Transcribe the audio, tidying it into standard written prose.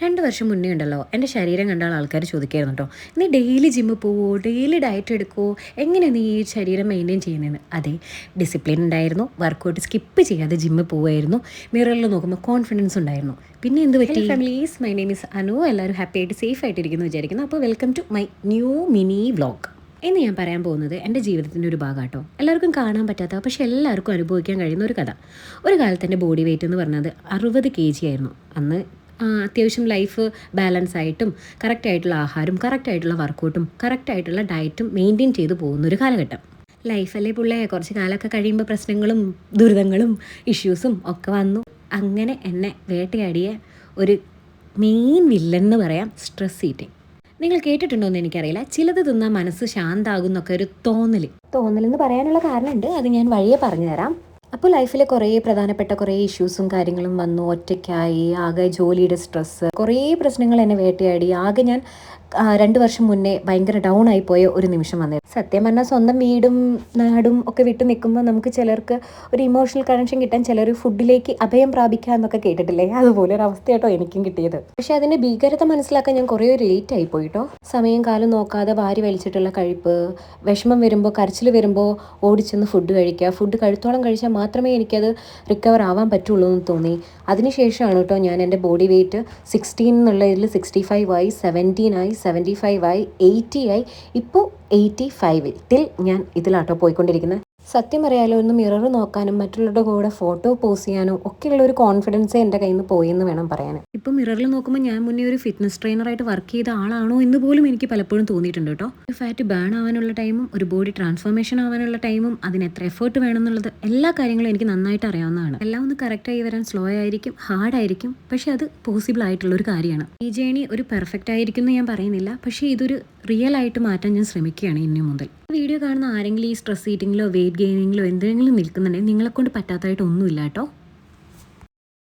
2 വർഷം മുന്നേ ഉണ്ടല്ലോ എൻ്റെ ശരീരം കണ്ട ആൾക്കാർ ചോദിക്കായിരുന്നു കേട്ടോ, നീ ഡെയിലി ജിമ്മിൽ പോവോ, ഡെയിലി ഡയറ്റ് എടുക്കുമോ, എങ്ങനെ നീ ഈ ശരീരം മെയിൻറ്റെയിൻ ചെയ്യുന്നതെന്ന്. അതെ, ഡിസിപ്ലിൻ ഉണ്ടായിരുന്നു, വർക്കൗട്ട് സ്കിപ്പ് ചെയ്യാതെ ജിമ്മിൽ പോവുമായിരുന്നു, മിററിൽ നോക്കുമ്പോൾ കോൺഫിഡൻസ് ഉണ്ടായിരുന്നു. പിന്നെ എന്ത് പറ്റി? Families, my name is Anu. എല്ലാവരും ഹാപ്പി ആയിട്ട് സേഫ് ആയിട്ടിരിക്കുന്നു വിചാരിക്കുന്നു. അപ്പോൾ welcome to my new mini vlog. ഇന്ന് ഞാൻ പറയാൻ പോകുന്നത് എൻ്റെ ജീവിതത്തിൻ്റെ ഒരു ഭാഗമാട്ടോ. എല്ലാവർക്കും കാണാൻ പറ്റാത്ത പക്ഷേ എല്ലാവർക്കും അനുഭവിക്കാൻ കഴിയുന്ന ഒരു കഥ. ഒരു കാലത്ത് എൻ്റെ ബോഡി വെയിറ്റ് എന്ന് പറഞ്ഞത് 60 kg ആയിരുന്നു. അന്ന് അത്യാവശ്യം ലൈഫ് ബാലൻസ് ആയിട്ടും കറക്റ്റായിട്ടുള്ള ആഹാരം, കറക്റ്റായിട്ടുള്ള വർക്കൗട്ടും കറക്റ്റായിട്ടുള്ള ഡയറ്റും മെയിൻറ്റെയിൻ ചെയ്തു പോകുന്നൊരു കാലഘട്ടം. ലൈഫല്ലേ പുള്ളേ, കുറച്ച് കാലമൊക്കെ കഴിയുമ്പോൾ പ്രശ്നങ്ങളും ദുരിതങ്ങളും ഇഷ്യൂസും ഒക്കെ വന്നു. അങ്ങനെ എന്നെ വേട്ടയാടിയ ഒരു മെയിൻ വില്ലൻ എന്ന് പറയാം സ്ട്രെസ് ഈറ്റിംഗ്. നിങ്ങൾ കേട്ടിട്ടുണ്ടോ എന്ന് എനിക്കറിയില്ല. ചിലത് തിന്നാൽ മനസ്സ് ശാന്താകുന്നൊക്കെ ഒരു തോന്നലെന്ന് പറയാനുള്ള കാരണമുണ്ട്, അത് ഞാൻ വഴിയെ പറഞ്ഞുതരാം. അപ്പോൾ ലൈഫിൽ കുറേ പ്രധാനപ്പെട്ട കുറേ ഇഷ്യൂസും കാര്യങ്ങളും വന്നു. ഒറ്റയ്ക്കായി, ആകെ ജോലിയുടെ സ്ട്രെസ്സ്, കുറേ പ്രശ്നങ്ങൾ എന്നെ വേട്ടയാടി. ആകെ ഞാൻ 2 വർഷം മുന്നേ ഭയങ്കര ഡൗൺ ആയിപ്പോയ ഒരു നിമിഷം വന്നത്. സത്യം പറഞ്ഞാൽ സ്വന്തം വീടും നാടും ഒക്കെ വിട്ടു നിൽക്കുമ്പോൾ നമുക്ക് ചിലർക്ക് ഒരു ഇമോഷണൽ കണക്ഷൻ കിട്ടാൻ ചിലർ ഫുഡിലേക്ക് അഭയം പ്രാപിക്കുക എന്നൊക്കെ കേട്ടിട്ടില്ലേ? അതുപോലെ ഒരു അവസ്ഥ കേട്ടോ എനിക്കും കിട്ടിയത്. പക്ഷേ അതിൻ്റെ ഭീകരത മനസ്സിലാക്കാൻ ഞാൻ കുറേ ലേറ്റ് ആയി പോയിട്ടോ. സമയം കാലം നോക്കാതെ വാരി വലിച്ചിട്ടുള്ള കഴിപ്പ്, വിഷമം വരുമ്പോൾ, കരച്ചിൽ വരുമ്പോൾ ഓടിച്ചെന്ന് ഫുഡ് കഴിക്കുക. ഫുഡ് കഴുത്തോളം കഴിച്ചാൽ മാത്രമേ എനിക്കത് റിക്കവർ ആവാൻ പറ്റുള്ളൂ എന്ന് തോന്നി. അതിനുശേഷമാണ് കേട്ടോ ഞാൻ എൻ്റെ ബോഡി വെയിറ്റ് 16 എന്നുള്ളതിൽ 65 ആയി, 17 ആയി, 75 ആയി, 80 ആയി, ഇപ്പോൾ 85 ടിൽ ഞാൻ ഇതിലാട്ടോ പോയിക്കൊണ്ടിരിക്കുന്നത്. സത്യം പറയാലോ, ഒന്ന് മിറർ നോക്കാനും മറ്റുള്ളവരുടെ കൂടെ ഫോട്ടോ പോസ്റ്റ് ചെയ്യാനും ഒക്കെയുള്ള ഒരു കോൺഫിഡൻസ് എൻ്റെ കയ്യിൽ നിന്ന് പോയെന്ന് വേണം പറയാൻ. ഇപ്പോൾ മിററിൽ നോക്കുമ്പോൾ ഞാൻ മുന്നേ ഒരു ഫിറ്റ്നസ് ട്രെയിനറായിട്ട് വർക്ക് ചെയ്ത ആളാണോ എന്ന് പോലും എനിക്ക് പലപ്പോഴും തോന്നിയിട്ടുണ്ട് കേട്ടോ. ഒരു ഫാറ്റ് ബേൺ ആവാനുള്ള ടൈമും ഒരു ബോഡി ട്രാൻസ്ഫോർമേഷൻ ആവാനുള്ള ടൈമും അതിന് എത്ര എഫേർട്ട് വേണമെന്നുള്ളത് എല്ലാ കാര്യങ്ങളും എനിക്ക് നന്നായിട്ട് അറിയാവുന്നതാണ്. എല്ലാം ഒന്ന് കറക്റ്റായി വരാൻ സ്ലോ ആയിരിക്കും, ഹാർഡായിരിക്കും, പക്ഷേ അത് പോസിബിൾ ആയിട്ടുള്ളൊരു കാര്യമാണ്. ഈ ജേണി ഒരു പെർഫെക്റ്റ് ആയിരിക്കും എന്ന് ഞാൻ പറയുന്നില്ല, പക്ഷേ ഇതൊരു റിയൽ ആയിട്ട് മാറ്റാൻ ഞാൻ ശ്രമിക്കുകയാണ് ഇനി മുതൽ. വീഡിയോ കാണുന്ന ആരെങ്കിലും ഈ സ്ട്രെസ് ഈറ്റിങ്ങിലോ വെയിറ്റ് ഗെയിനിങ്ങിലോ എന്തെങ്കിലും നിൽക്കുന്നുണ്ടെങ്കിൽ നിങ്ങളെക്കൊണ്ട് പറ്റാത്തതായിട്ട് ഒന്നുമില്ല കേട്ടോ.